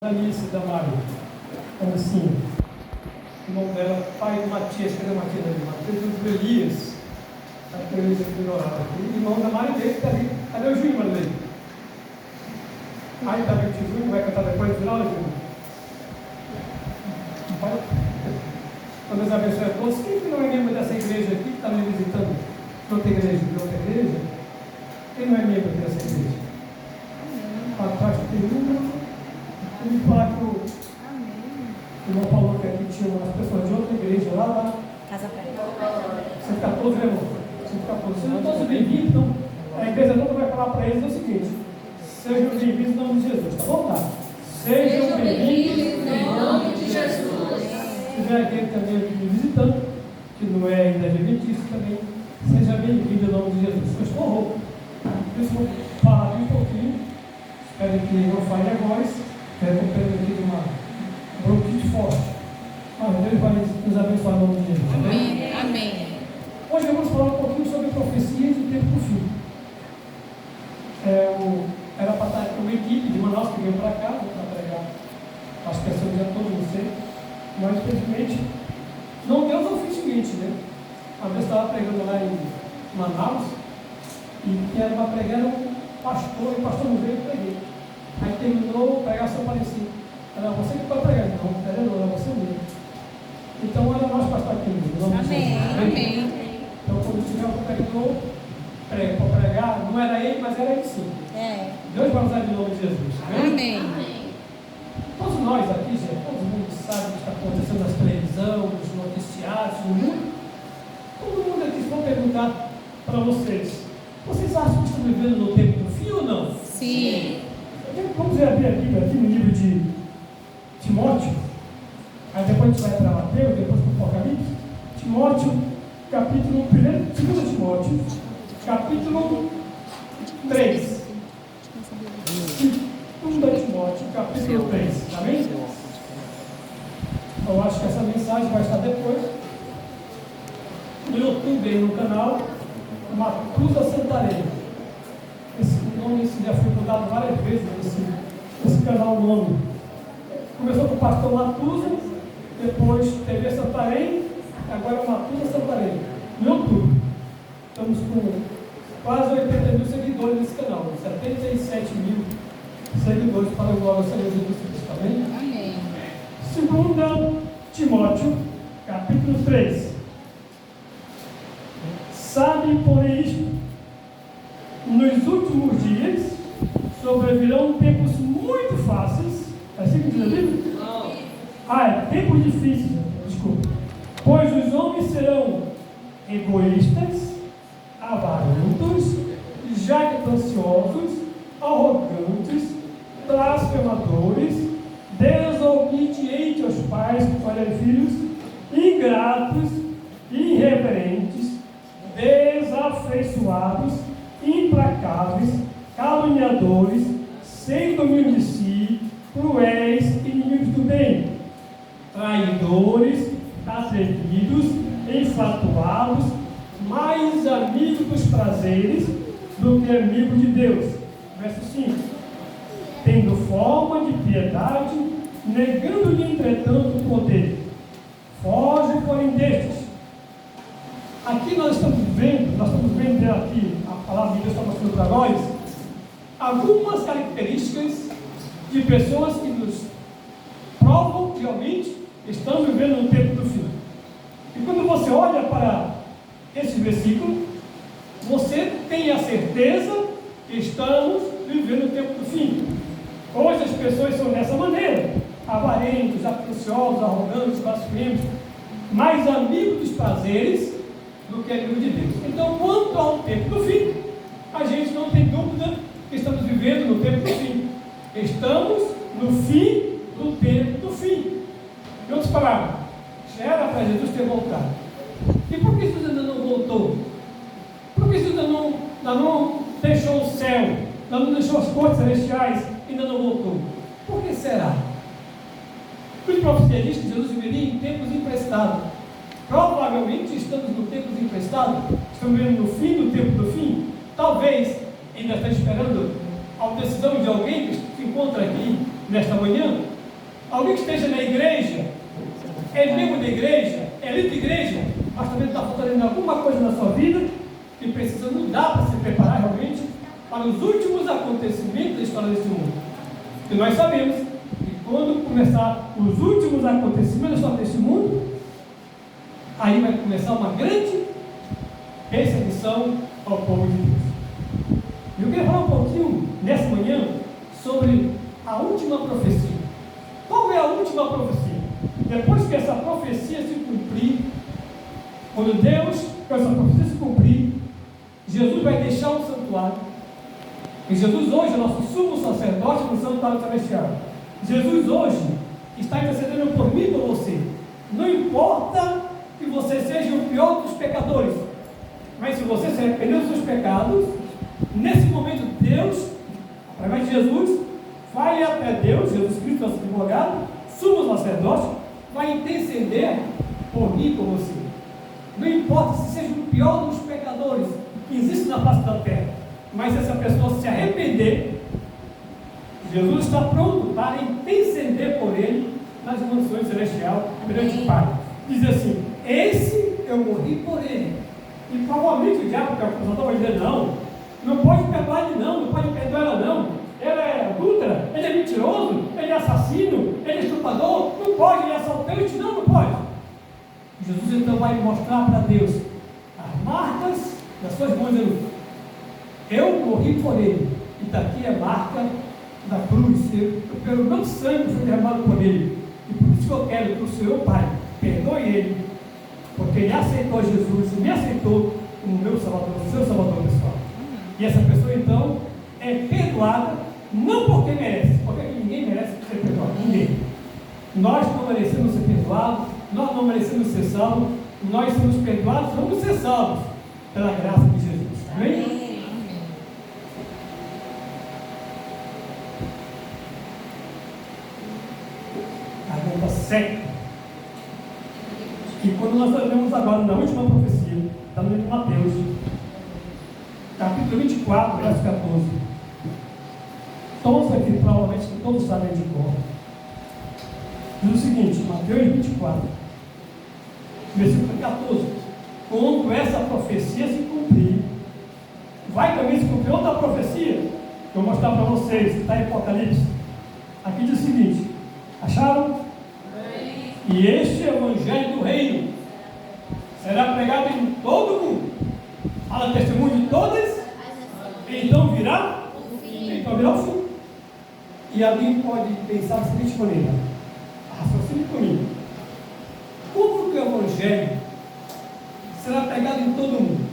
Alice da Mário, assim, o nome dela, pai do Matias, cadê o Matias ali? Matias do Elias, a Elias ignorada aqui, irmão da Mário dele, está ali, cadê o Júnior ali? Aí está ali o tio Júnior, vai cantar depois no final, Júnior? Quando Deus abençoe a todos, quem que não é membro dessa igreja aqui, que está me visitando de outra igreja, quem não é membro dessa igreja? Atrás tem uma. Ele fala que o irmão falou que aqui tinha umas pessoas de outra igreja lá na Casa Preta. 114, né, irmão? 114. Sejam todos bem-vindos. Então, a igreja toda vai falar para eles o seguinte: sejam bem-vindos em nome de Jesus, tá bom? Tá? Sejam bem-vindos em nome de Jesus. Se tiver alguém também aqui me visitando, que não é ainda adventista também, seja bem-vindo em nome de Jesus. Eu estou rouco. Por isso, vou falar um pouquinho. Espero que não falhe a voz. Estou aqui de uma bronquite forte. Mas Deus vai nos abençoar no nome de Jesus. Amém. Amém. Hoje vamos falar um pouquinho sobre profecias de tempo do fim. Era para estar com uma equipe de Manaus que veio para cá, para pregar. Acho que essa já todos não sei. Mas infelizmente não deu oficialmente, né? Uma vez estava pregando lá em Manaus e era para pregar um pastor, e o pastor não veio e preguei. Aí terminou a pregação parecia. Era você que vai pregar, não, era você mesmo. Então era nós para estar aqui. Amém. Amém. Então quando o Senhor pregou, para pregar, não era ele, mas era ele sim. Deus vai usar de nome de Jesus. Amém. Todos nós aqui, gente, todo mundo sabe o que está acontecendo nas televisão, nos noticiários, no mundo. Todo mundo aqui, se for perguntar para vocês acham que estão vivendo no tempo do fim ou não? Sim. Vamos abrir a Bíblia aqui no livro de Timóteo. Aí depois a gente vai para Mateus, depois para o Apocalipse. Timóteo, capítulo 1, 2 Timóteo, capítulo 3. 2 Timóteo, capítulo 3. Amém? Eu acho que essa mensagem vai estar depois no YouTube aí no canal Matusa Santarém. Esse nome já foi mudado várias vezes nesse canal nome. Começou com o pastor Matusa, depois TV Santarém, agora Matusa Santarém, no YouTube. Estamos com quase 80 mil seguidores nesse canal, 77 mil seguidores para o glória do Senhor Jesus Cristo, tá bem? Amém. 2 Timóteo, capítulo 3. Sabe, porém, isto: nos últimos dias sobrevirão tempos muito fáceis. É assim que diz a Bíblia? Tempos difíceis, desculpa. Pois os homens serão egoístas, avarentos, jactanciosos, arrogantes, blasfemadores, desobedientes aos pais, filhos, ingratos, irreverentes, desafeiçoados, implacáveis, caluniadores, sem domínio de si, cruéis, inimigos do bem, traidores, atrevidos, enfatuados, mais amigos dos prazeres do que amigos de Deus. Verso 5. Tendo forma de piedade, negando-lhe entretanto o poder. Foge, porém, destes. Aqui nós estamos vendo aqui, a palavra de Deus está mostrando para nós, algumas características de pessoas que nos provam que realmente estão vivendo no tempo do fim. E quando você olha para esse versículo, você tem a certeza que estamos vivendo o tempo do fim. Hoje as pessoas são dessa maneira, avarentos, atenciosos, arrogantes, blasfemos, mais amigos dos prazeres do que amigo de Deus. Então, quanto ao tempo do fim, a gente não tem dúvida que estamos vivendo no tempo do fim. Estamos no fim do tempo do fim. Em outras palavras, já era para Jesus ter voltado. E por que Jesus ainda não voltou? Por que Jesus ainda não deixou o céu, ainda não deixou as cortes celestiais, ainda não voltou? Por que será? Os profetas dizem que Jesus viveria em tempos emprestados. Provavelmente estamos no tempo emprestado, estamos vivendo no fim do tempo do fim. Talvez ainda está esperando a decisão de alguém que se encontra aqui nesta manhã, Alguém que esteja na igreja, é membro da igreja, é líder de igreja, mas também está faltando alguma coisa na sua vida que precisa mudar para se preparar realmente para os últimos acontecimentos da história deste mundo. E nós sabemos que quando começar os últimos acontecimentos da história deste mundo, aí vai começar uma grande perseguição ao povo de Deus. E eu queria falar um pouquinho nessa manhã sobre a última profecia. Qual é a última profecia? Depois que essa profecia se cumprir, quando Deus, com essa profecia se cumprir, Jesus vai deixar o santuário. E Jesus hoje é nosso sumo sacerdote no santuário celestial. Jesus hoje está intercedendo por mim e por você. Não importa que você seja o pior dos pecadores, mas se você se arrepender dos seus pecados, nesse momento Deus, através de Jesus, vai até Deus, Jesus Cristo, nosso advogado, sumo sacerdote, vai interceder por mim e por você. Não importa se seja o pior dos pecadores que existe na face da terra, mas se essa pessoa se arrepender, Jesus está pronto para interceder por ele nas mansões celestiais perante o Pai. Diz assim: esse eu morri por ele. E provavelmente o diabo, que é o acusador, vai dizer: não pode perdoar ele, não pode perdoar ela, não. Ela é adúltera, ele é mentiroso, ele é assassino, ele é estuprador, não pode, ele é assaltante, não pode. Jesus então vai mostrar para Deus as marcas das suas mãos, dizendo: eu morri por ele, e daqui é a marca da cruz, pelo meu sangue foi derramado por ele, e por isso que eu quero que o Senhor Pai perdoe ele, porque ele aceitou Jesus e me aceitou como meu Salvador, o seu Salvador pessoal. E essa pessoa então é perdoada, não porque merece, porque ninguém merece ser perdoado, ninguém. Nós não merecemos ser perdoados, nós não merecemos ser salvos, nós somos perdoados, vamos ser salvos pela graça de Jesus. Amém? Garganta seca. E quando nós olhamos agora na última profecia, está no livro de Mateus, capítulo 24, verso 14. Todos aqui, provavelmente, todos sabem de cor. Diz o seguinte, Mateus 24, versículo 14. Quando essa profecia se cumprir, vai também se cumprir outra profecia, que eu vou mostrar para vocês, que está em Apocalipse. Aqui diz o seguinte: acharam? E este evangelho do reino será pregado em todo o mundo, para testemunho de todas, então virá o fim. E alguém pode pensar da seguinte maneira: raciocine comigo, como que o evangelho será pregado em todo o mundo?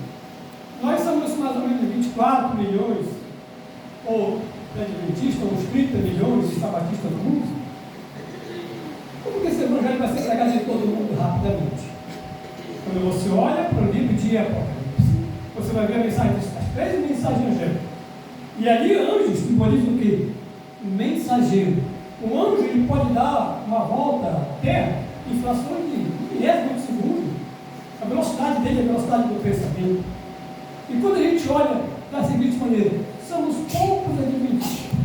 Nós somos mais ou menos 24 milhões, ou adventistas, ou uns 30 milhões de sabatistas no mundo. Como que esse evangelho vai ser pregado em todo mundo rapidamente? Quando você olha para o livro de Apocalipse, você vai ver a mensagem, as 13 mensagens angélicas. E ali anjos simbolizam o quê? Mensageiro. O anjo ele pode dar uma volta à terra em frações de milésimo de segundo. A velocidade dele é a velocidade do pensamento. E quando a gente olha da seguinte maneira, somos poucos adventistas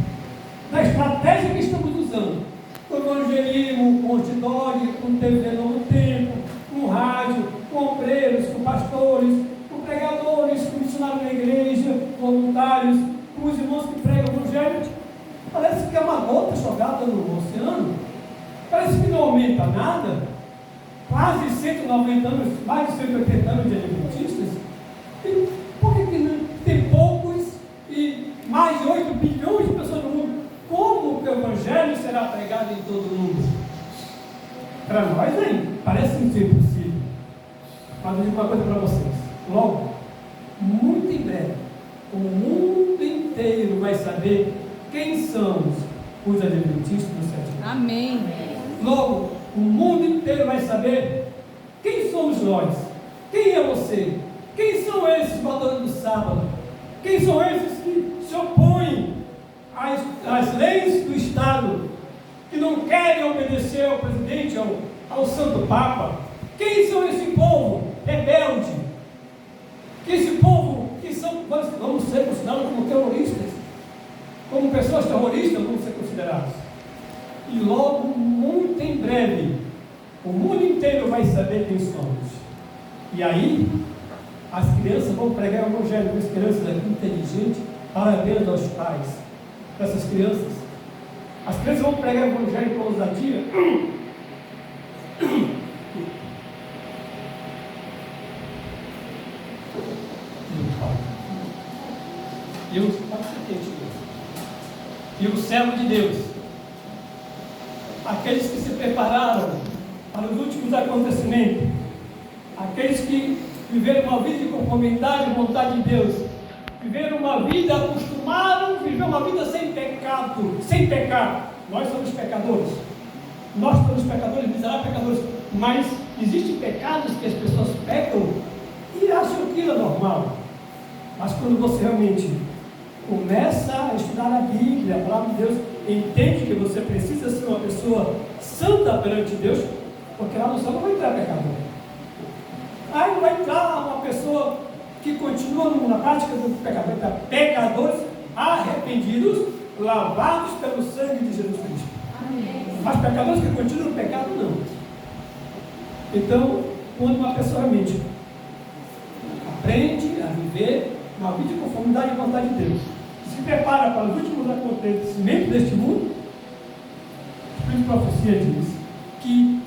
da estratégia que estamos usando. Com evangelismo, com outdoor, com TV Novo Tempo, com rádio, com obreiros, com pastores, com pregadores, com missionários na igreja, voluntários, com os irmãos que pregam o evangelho. Parece que é uma gota jogada no oceano. Parece que não aumenta nada. Quase 190 anos, mais de 180 anos de adventistas. E por que não tem poucos e mais de 8 bilhões de pessoas no mundo? Como que o evangelho será pregado em todo o mundo? Para nós, parece ser impossível. Mas eu digo uma coisa para vocês: logo, muito em breve, o mundo inteiro vai saber quem são os adventistas do sétimo dia. Amém. Logo, o mundo inteiro vai saber quem somos nós, quem é você, quem são esses valores do sábado, quem são esses que se opõem às leis do Estado, que não querem obedecer ao presidente, ao Santo Papa. Quem são esse povo rebelde? Esse povo que são, vamos ser considerados como terroristas, como pessoas terroristas vamos ser considerados. E logo, muito em breve, o mundo inteiro vai saber quem somos. E aí, as crianças vão pregar o evangelho, as crianças aqui inteligentes, parabéns aos pais dessas crianças. As crianças vão pregar o evangelho com ousadia. E o servo de Deus, aqueles que se prepararam para os últimos acontecimentos, aqueles que viveram uma vida de conformidade à vontade de Deus, viveram uma vida, acostumaram a viver uma vida sem pecado, sem pecar. Nós somos pecadores, miseráveis pecadores, mas existem pecados que as pessoas pecam e acham que é normal. Mas quando você realmente começa a estudar a Bíblia, a palavra de Deus, entende que você precisa ser uma pessoa santa perante Deus, porque lá no céu não vai entrar pecador. Aí não vai entrar uma pessoa que continua na prática do pecado, vai entrar pecadores arrependidos, lavados pelo sangue de Jesus Cristo. Amém. Mas pecadores que continuam no pecado, não. Então, quando uma pessoa realmente aprende a viver uma vida de conformidade à vontade de Deus, se prepara para os últimos acontecimentos deste mundo, o Espírito de Profecia diz que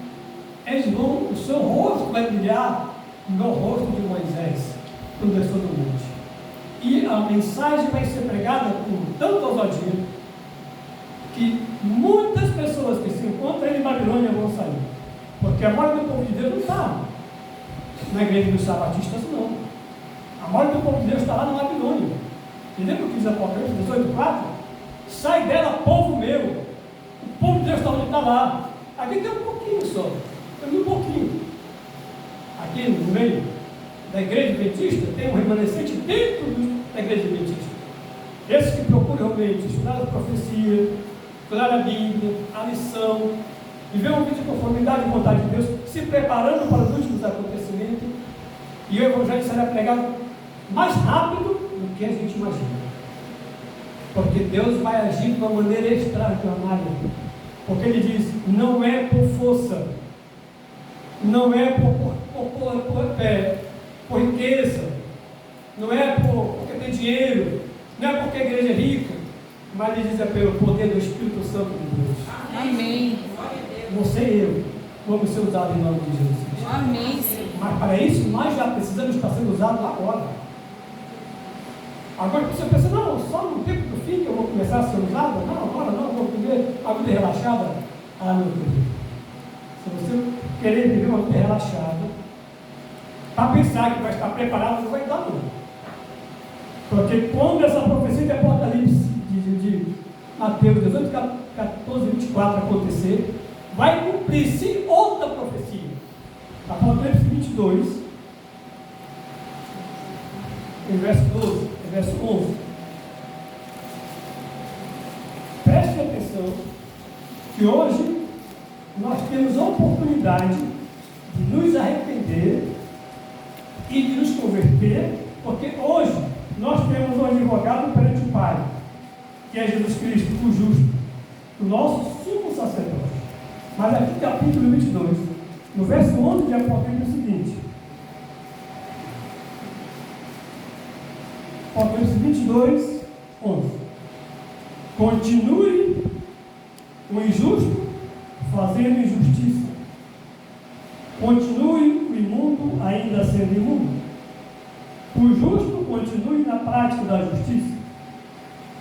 eles vão, o seu rosto vai brilhar no rosto de Moisés, quando desceu do monte. E a mensagem vai ser pregada com tanta ousadia que muitas pessoas que se encontram em Babilônia vão sair. Porque a maioria do povo de Deus não está na igreja dos sabatistas, não. A maioria do povo de Deus está lá na Babilônia. E lembra o que diz Apocalipse 18:4? Sai dela, povo meu. O povo de Deus está onde está lá. Aqui tem um pouquinho só. Tem um pouquinho. Aqui no meio da igreja adventista tem um remanescente dentro da igreja adventista. Esses que procuram realmente estudar a profecia, estudar a Bíblia, a lição, viver uma vida de conformidade com a vontade de Deus, se preparando para os últimos acontecimentos, e o evangelho será pregado mais rápido do que a gente imagina. Porque Deus vai agir de uma maneira extraordinária. Porque Ele diz, não é por força, não é por riqueza, não é porque tem dinheiro, não é porque a igreja é rica, mas Ele diz é pelo poder do Espírito Santo de Deus. Amém. Você e eu vamos ser usados em nome de Jesus. Amém, Senhor. Mas para isso nós já precisamos estar sendo usados agora. Agora você pensa, não, só no tempo do fim que eu vou começar a ser usado? Não, agora não, vou viver a vida relaxada. Ah, meu querido, se você querer viver uma vida relaxada, para pensar que vai estar preparado, não vai dar não. Porque quando essa profecia de Apocalipse, de Mateus 18, 14, 24 acontecer, vai cumprir-se outra profecia. Apocalipse 22, em verso 12, em verso 11. Preste atenção que hoje nós temos a oportunidade de nos arrepender e de nos converter, porque hoje nós temos um advogado perante o Pai, que é Jesus Cristo, o justo, o nosso sumo sacerdote. Mas aqui capítulo 22, no verso 11 de Apocalipse é o seguinte: Apocalipse 22, 11. Continue o injusto fazendo injustiça. Continue o imundo ainda sendo imundo. O justo continue na prática da justiça.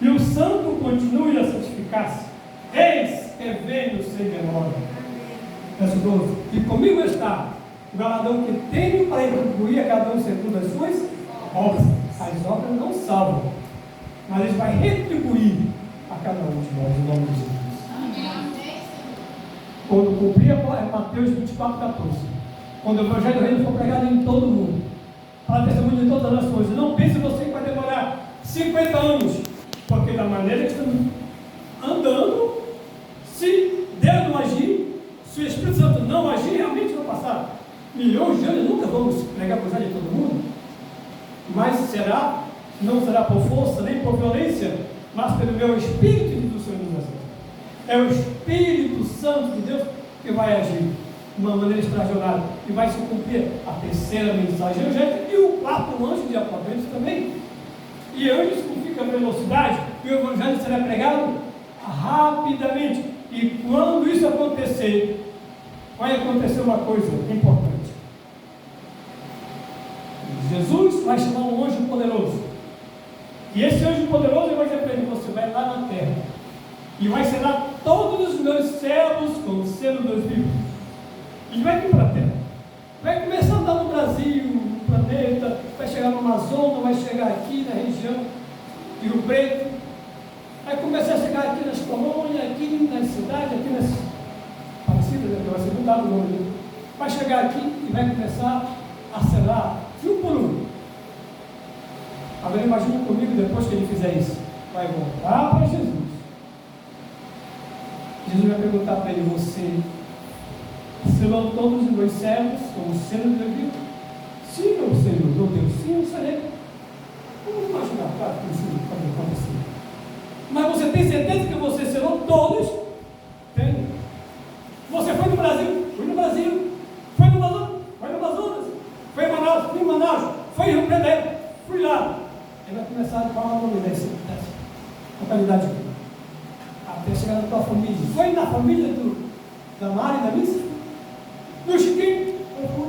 E o santo continue a santificar-se. Eis que venho sem demora. Verso 12. E comigo está o galardão que tenho para retribuir a cada um segundo as suas obras. As obras não salvam, mas Ele vai retribuir a cada um de nós, em nome de Jesus. Amém. Quando cumprir Mateus 24, 14, quando o Evangelho do Reino for pregado em todo o mundo, para testemunho de todas as nações, não pense você que vai demorar 50 anos, porque da maneira que estamos andando, se Deus não agir, se o Espírito Santo não agir, realmente vai passar milhões de anos, nunca vamos pregar para de todo mundo. Mas não será por força nem por violência, mas pelo meu Espírito, diz o Senhor dos Exércitos. É o Espírito Espírito Santo de Deus que vai agir de uma maneira extraordinária e vai se cumprir a terceira mensagem angélica e o quarto anjo de Apocalipse também. E antes não fica a velocidade e o evangelho será pregado rapidamente. E quando isso acontecer, vai acontecer uma coisa importante. Jesus vai chamar um anjo poderoso. E esse anjo poderoso vai dizer para ele: você vai lá na terra e vai selar todos os meus servos com o selo dos vivos. E vai vir para a terra. Vai começar a andar no Brasil, no planeta, vai chegar no Amazonas, vai chegar aqui na região de Rio Preto, vai começar a chegar aqui nas colônias, aqui nas cidades, aqui nas parecidas, que vai ser mudado o nome. Vai chegar aqui e vai começar a selar um por um. Agora imagine comigo, depois que ele fizer isso, vai voltar para Jesus. Jesus vai perguntar para ele: você selou todos os meus servos com o selo de Deus? Sim, meu Senhor, meu Deus, sim, eu serei. Vamos imaginar, claro que isso pode acontecer. Mas você tem certeza que você selou todos? Tenho. Você foi no Brasil? Fui no Brasil. Foi no Amazonas? Foi no Amazonas. Foi em Manaus? Fui em Manaus. Foi em Rio Preto? Fui lá. Ele vai começar a falar o nome dessa localidade. Até chegar na tua família. Foi na família da Mari, da Missa? Do Chiquinho? Eu fui.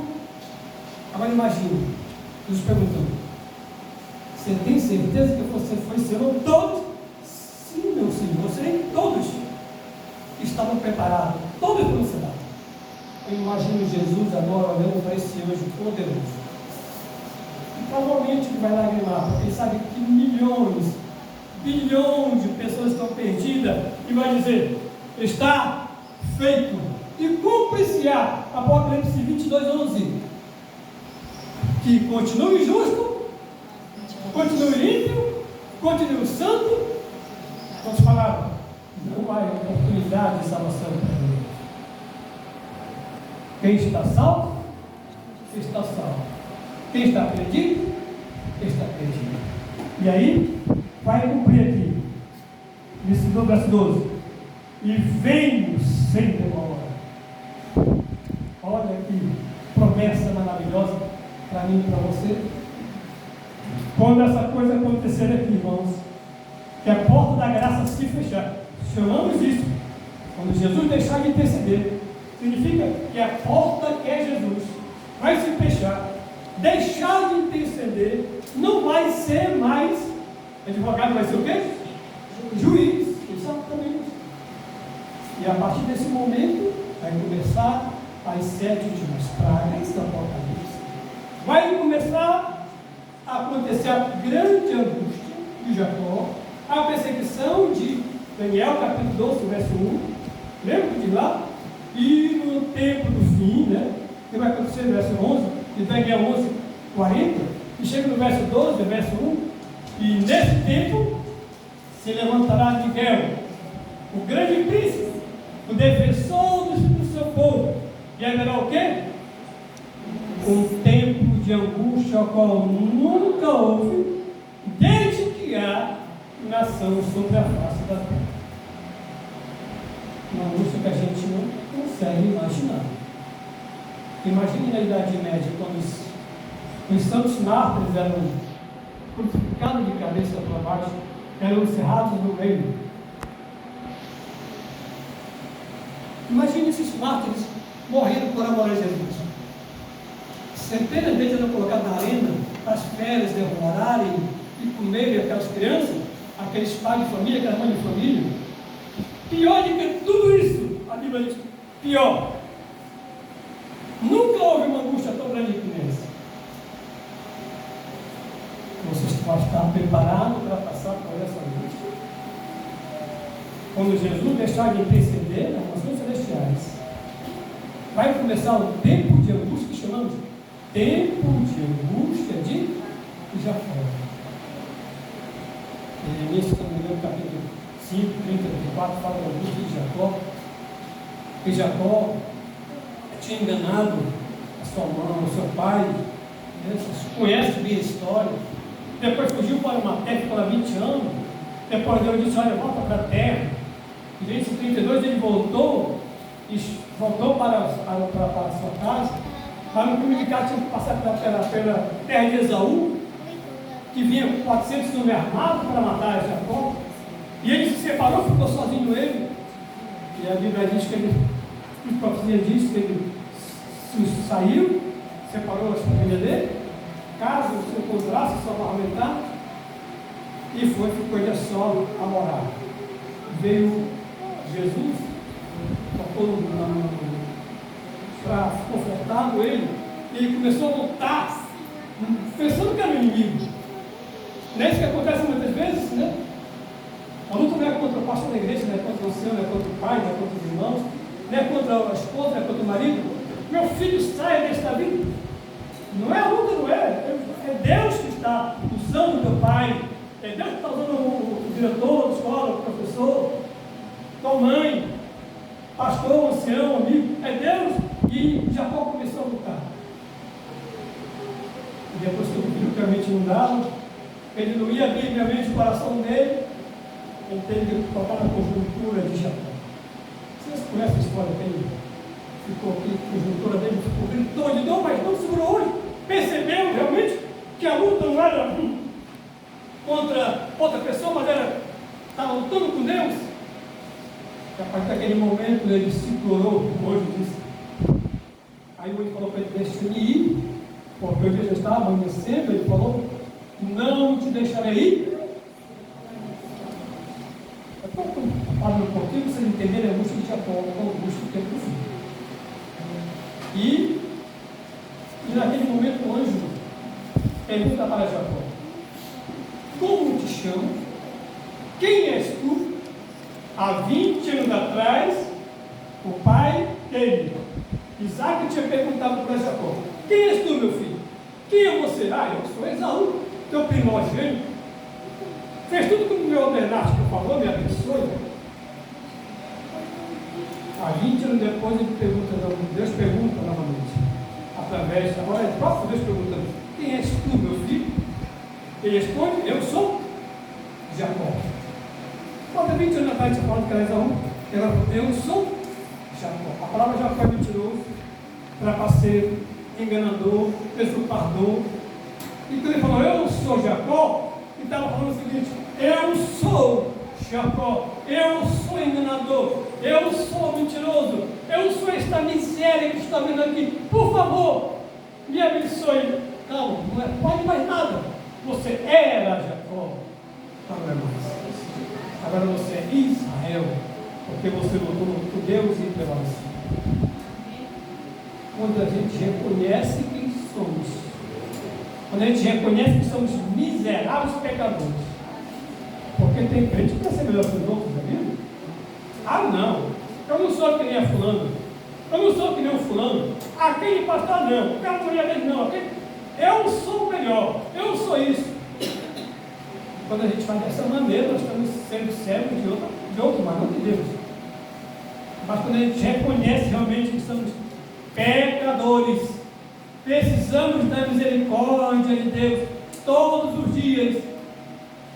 Agora imagine, Jesus perguntando: você tem certeza que você foi selou todos? Sim, meu Senhor, você todos estavam preparados, todos foram selados. Eu imagino Jesus agora olhando para esse anjo poderoso. E provavelmente ele vai lagrimar, porque ele sabe que milhões, bilhões de pessoas estão perdidas, e vai dizer: está feito. E cumpre-se-á, Apocalipse 22:11, que continue justo, continue limpo, continue santo. Vamos falar, não há oportunidade de salvação para ele. Quem está salvo, está salvo. Quem está perdido, está perdido. E aí, vai cumprir aqui, no verso 12: e venho sem demora. Olha que promessa maravilhosa para mim e para você. Quando essa coisa acontecer aqui, irmãos, que a porta da graça se fechar, chamamos isso, quando Jesus deixar de interceder, significa que a porta que é Jesus vai se fechar, deixar de interceder, não vai ser mais advogado, vai ser o quê? Juiz, exatamente. E a partir desse momento vai começar as 7 últimas pragas do Apocalipse. Vai começar a acontecer a grande angústia de Jacó, a perseguição de Daniel, capítulo 12, verso 1. Lembra de lá? E no tempo do fim, né? Que vai acontecer no verso 11, de Daniel 11, 40, e chega no verso 12, verso 1. E nesse tempo se levantará Miguel, o grande príncipe, o defensor do seu povo. E haverá o quê? Um tempo de angústia, ao qual nunca houve, desde que há nação sobre a face da terra. Uma angústia que a gente não consegue imaginar. Imagine na Idade Média, quando os santos mártires eram crucificados de cabeça para baixo, eram encerrados no meio. Imagine esses mártires morrendo por amor a Jesus. Centenas vezes eram colocados na arena para as férias devorarem e comerem aquelas crianças, aqueles pais de família, aquelas mães de família. Pior do que tudo isso, a Bíblia diz: pior. Nunca houve uma angústia tão grande como essa. Você pode estar preparado para passar por essa angústia? Quando Jesus deixar de interceder nas nações celestiais, vai começar um tempo de angústia que chamamos tempo de angústia de Jacó. Jeremias, se não me engano, capítulo 5, 34, fala da angústia de Jacó. Que Jacó tinha enganado a sua mãe, o seu pai. Vocês conhecem bem a história. Depois fugiu para uma terra, ficou lá 20 anos. Depois Deus disse: olha, volta para a terra. em Gênesis 32, ele voltou para a sua casa, mas no caminho de casa tinha que passar pela terra de Esaú, que vinha com 400 homens armados para matar Jacó, e ele se separou, ficou sozinho ele, e a Bíblia diz que ele, a profecia diz que ele saiu, separou as famílias dele, casa, secou os braços, só para aumentar, e ficou ele só a morar. Veio Jesus, tocou para confortá-lo ele, e ele começou a lutar, pensando que era um inimigo. Não é isso que acontece muitas vezes, né? A luta não é contra o pastor da igreja, não é contra o senhor, não é contra o pai, não é contra os irmãos, não é contra a esposa, não é contra o marido. Meu filho sai desta vida. Não é a luta, não é. É Deus que está usando o teu pai. É Deus que está usando o diretor da escola, o professor, tua mãe, pastor, ancião, amigo. É Deus. E Jacó começou a lutar. E depois que ele viu que a mente não dava, ele não ia abrir realmente o coração dele, ele teve que tocar na conjuntura de Jacó. Vocês conhecem a história dele? Ficou aqui, a conjuntura dele ficou gritou, mas não segurou hoje. Percebeu realmente que a luta não era contra outra pessoa, mas estava lutando com Deus. E a partir daquele momento ele se curou, como hoje disse. Aí o anjo falou para ele: deixa-me ir, porque o dia já estava amanhecendo. Ele falou: não te deixarei ir. Para um pouquinho vocês entenderem a angústia de Jacó, a angústia que é profunda. E naquele momento o anjo pergunta para Jacó: como te chamas? Quem és tu? Há 20 anos atrás, o pai dele, Isaac, tinha perguntado para Jacó: quem és tu, meu filho? Quem é você? Eu sou Esaú, teu primogênito. Fez tudo como me ordenaste, por favor, me abençoe. Há 20 anos depois, Deus pergunta novamente, através, agora é o próprio Deus perguntando: quem és tu, meu filho? Ele responde: eu sou Jacó. Quando 20 anos atrás você fala que era Esaú, eu sou Jacó. A palavra Jacó é mentiroso, trapaceiro, enganador, usurpador. Então ele falou: eu sou Jacó, e estava falando o seguinte: eu sou Jacó, eu sou enganador, eu sou mentiroso, eu sou esta miséria que está vendo aqui. Por favor, me abençoe. Calma, não pode mais nada. Você era Jacó, não é mais. Agora você é Israel, porque você lutou por Deus e prevaleceu. Quando a gente reconhece quem somos, quando a gente reconhece que somos miseráveis pecadores, porque tem crente que quer ser melhor que os outros, tá vendo? Não, eu não sou que nem a fulano, eu não sou que nem o fulano, aquele pastor não, aquela mulher dele não, eu sou o melhor, eu sou isso. Quando a gente faz dessa maneira, nós estamos sendo servos de outro, mas não de Deus. Mas quando a gente reconhece realmente que somos pecadores, precisamos da misericórdia de Deus todos os dias.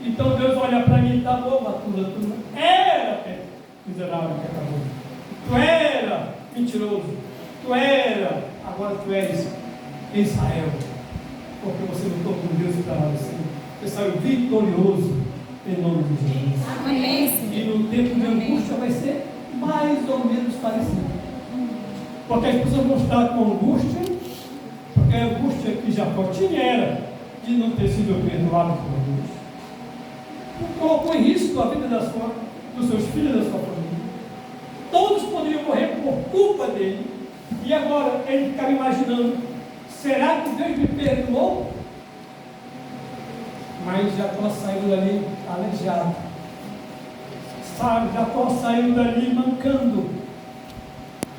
Então Deus olha para mim e está bom, tu era miserável pecador, tu era mentiroso, tu era, agora tu és Israel, porque você lutou com Deus e prevaleceu. Você saiu vitorioso em nome de Jesus. Amém. E no tempo de angústia vai ser mais ou menos parecido. Porque as pessoas vão estar com angústia, porque a angústia que Jacó tinha era de não ter sido perdoado por Deus. Colocou em risco a vida dos seus filhos e da sua família. Todos poderiam morrer por culpa dele. E agora ele ficava imaginando: será que Deus me perdoou? Mas Jacó saiu dali aleijado. Jacó saiu dali mancando.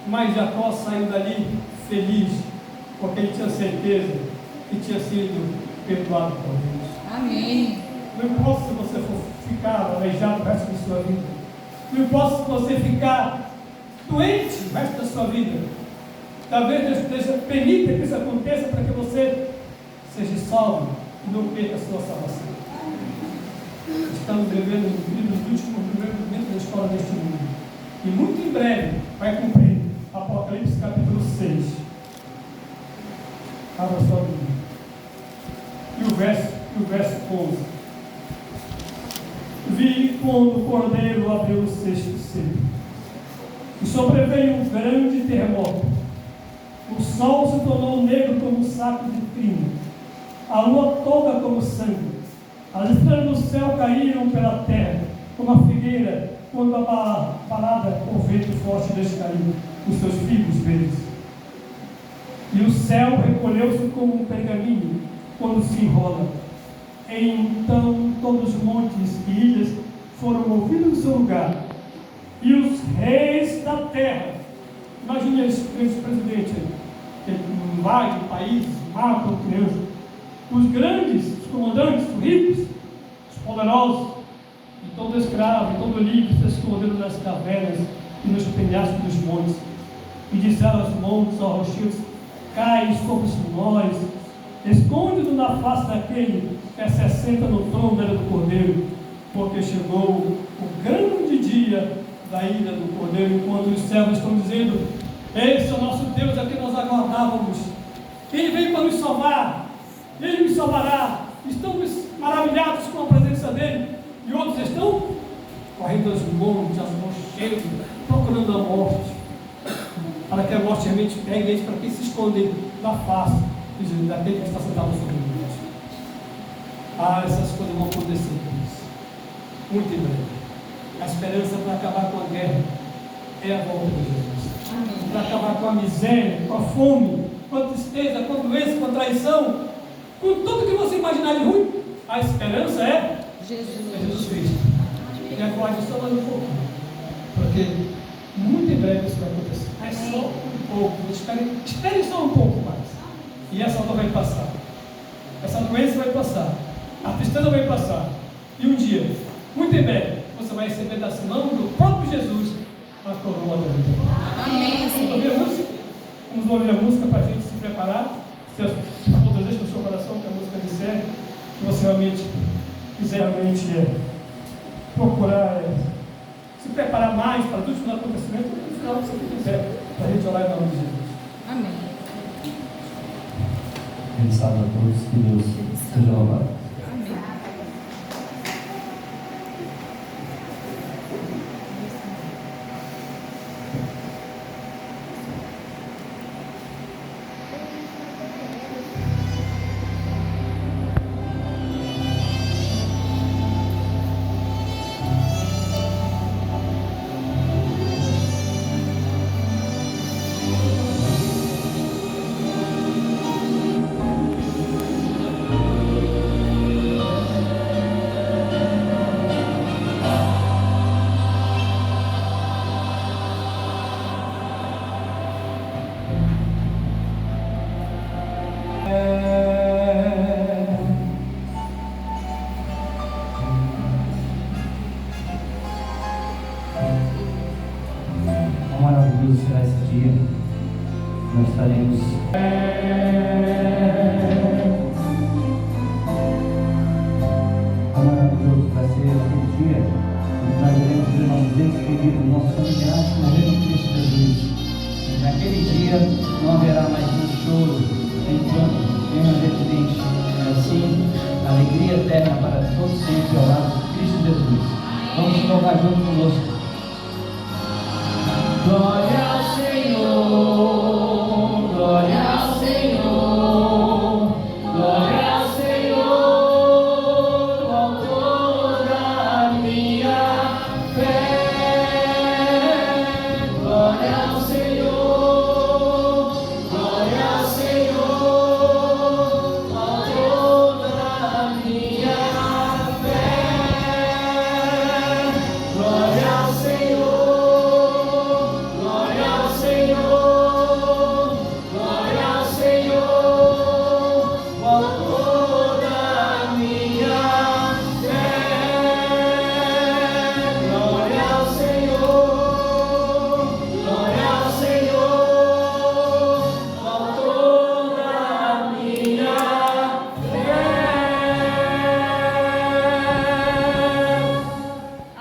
Mas Jacó saiu dali feliz, porque ele tinha certeza que tinha sido perdoado por Deus. Amém. Não importa se você for ficar aleijado o resto da sua vida. Não importa se você ficar doente o resto da sua vida. Talvez Deus permita que isso aconteça para que você seja salvo e não perca a sua salvação. Estamos vivendo no último momento da escola deste mundo. E muito em breve vai cumprir Apocalipse capítulo 6. Abra sua Bíblia. E o verso 11. Vi quando o cordeiro abriu o sexto selo. E sobreveio um grande terremoto. O sol se tornou negro como um saco de crino. A lua toda como sangue. As estrelas do céu caíram pela terra, como a figueira, quando abalada com vento forte deixa cair os seus figos verdes. E o céu recolheu-se como um pergaminho, quando se enrola. Então todos os montes e ilhas foram movidos do seu lugar. E os reis da terra, imagine esse presidente, lá de país, matam crianças, os grandes, os comandantes, os ricos, os poderosos, e todo escravo, e todo livre se esconderam nas cavernas e nos penhascos dos montes, e disseram aos montes, aos rochedos: cai sobre nós, esconde-nos na face daquele que se assenta no trono do Cordeiro, porque chegou o grande dia da ira do Cordeiro, enquanto os servos estão dizendo: esse é o nosso Deus a quem nós aguardávamos, ele veio para nos salvar, ele nos salvará. Estamos maravilhados com a presença dele, e outros estão correndo aos montes, as mãos cheias, procurando a morte, para que a morte realmente pegue eles, para que se escondem da face daquele que está sentado sobre o monte. Essas coisas vão acontecer, muito em breve. A esperança para acabar com a guerra é a volta de Jesus. Para acabar com a miséria, com a fome, com a tristeza, com a doença, com a traição, com tudo que você imaginar de ruim, a esperança é Jesus Cristo. E agora só mais um pouco, porque muito em breve isso vai acontecer. É só um pouco. Espere só um pouco mais. E essa dor vai passar. Essa doença vai passar. A tristeza vai passar. E um dia, muito em breve, você vai receber da mão do próprio Jesus a coroa da vida. Amém. Vamos ouvir a música? Vamos ouvir a música para a gente se preparar. Se o desejo do seu coração, que a música disser, que você realmente quiser procurar se preparar mais para os últimos acontecimentos, no final que você quiser, para a gente orar em nome de Jesus. Amém. Abençoado a todos, que Deus seja louvado. Amém. Quão maravilhoso será esse dia. Nós estaremos quão maravilhoso vai ser aquele dia em que nós iremos ver nossos entes queridos, nossos familiares morrer em Cristo Jesus. E naquele dia não haverá mais nem choro, nem pranto, nem ranger de dente. Assim, alegria eterna para todos sempre ao lado de Cristo Jesus. Vamos louvar junto conosco.